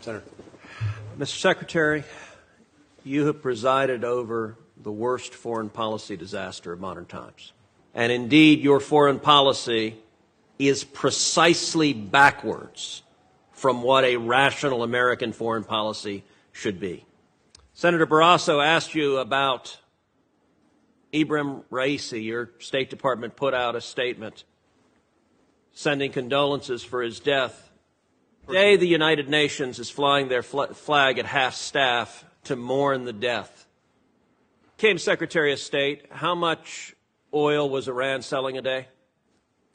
Senator. Mr. Secretary, you have presided over the worst foreign policy disaster of modern times. And indeed, your foreign policy is precisely backwards from what a rational American foreign policy should be. Senator Barrasso asked you about Ibrahim Raisi. Your State Department put out a statement sending condolences for his death. Today, the United Nations is flying their flag at half-staff to mourn the death. Came Secretary of State, how much oil was Iran selling a day?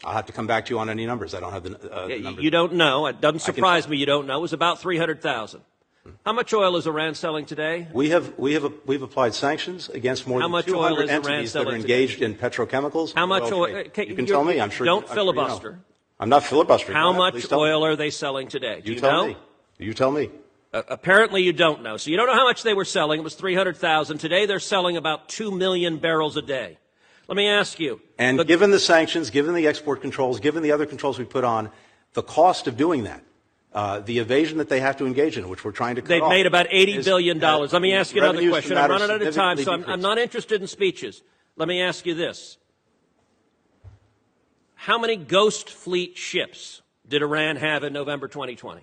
I'll have to come back to you on any numbers. I don't have the numbers. You don't know. It doesn't surprise me you don't know. It was about 300,000. How much oil is Iran selling today? We've applied sanctions against more than 200 entities that are engaged in petrochemicals. How much oil? You can tell me. I'm sure. Don't filibuster. You know. I'm not filibustering. How much oil are they selling today? Do you know? You tell me. Apparently you don't know. So you don't know how much they were selling. It was 300,000. Today they're selling about 2 million barrels a day. Let me ask you. And given the sanctions, given the export controls, given the other controls we put on, the cost of doing that, the evasion that they have to engage in, which we're trying to cut off. They've made about $80 billion. Let me ask you another question. I'm running out of time, so I'm not interested in speeches. Let me ask you this. How many Ghost Fleet ships did Iran have in November 2020?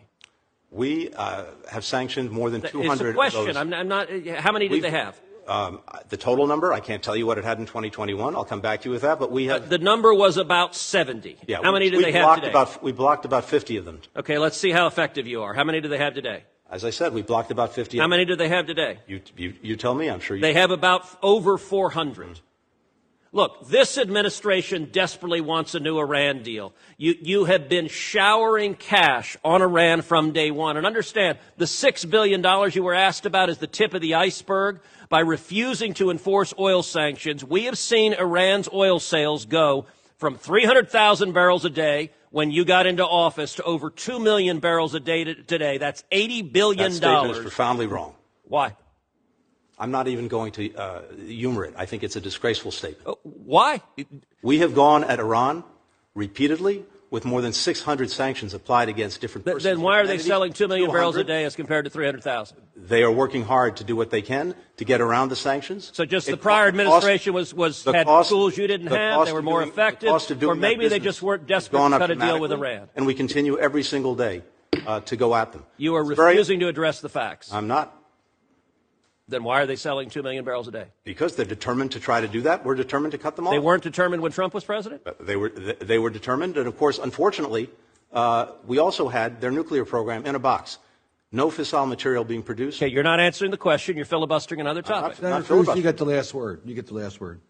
We have sanctioned more than 200 it's a question. of those. I'm not, how many did they have? The total number, I can't tell you what it had in 2021. I'll come back to you with that, but we have... the number was about 70. Yeah, how many did they have today? We blocked about 50 of them. Okay, let's see how effective you are. How many do they have today? As I said, we blocked about 50 How many do they have today? You tell me, I'm sure you... They have about over 400. Look, this administration desperately wants a new Iran deal. You have been showering cash on Iran from day one. And understand, the $6 billion you were asked about is the tip of the iceberg. By refusing to enforce oil sanctions, we have seen Iran's oil sales go from 300,000 barrels a day when you got into office to over 2 million barrels a day today. That's $80 billion. That statement is profoundly wrong. Why? I'm not even going to humor it. I think it's a disgraceful statement. Why? We have gone at Iran repeatedly with more than 600 sanctions applied against different persons. Then why are they selling 2 million barrels a day as compared to 300,000? They are working hard to do what they can to get around the sanctions. So just the prior administration had tools you didn't have, they were more effective, or maybe they just weren't desperate to cut a deal with Iran. And we continue every single day to go at them. You are refusing to address the facts. I'm not. Then why are they selling 2 million barrels a day? Because they're determined to try to do that. We're determined to cut them off. They weren't determined when Trump was president? They were determined. And, of course, unfortunately, we also had their nuclear program in a box. No fissile material being produced. Okay, you're not answering the question. You're filibustering another topic. Senator Cruz, you get the last word. You get the last word.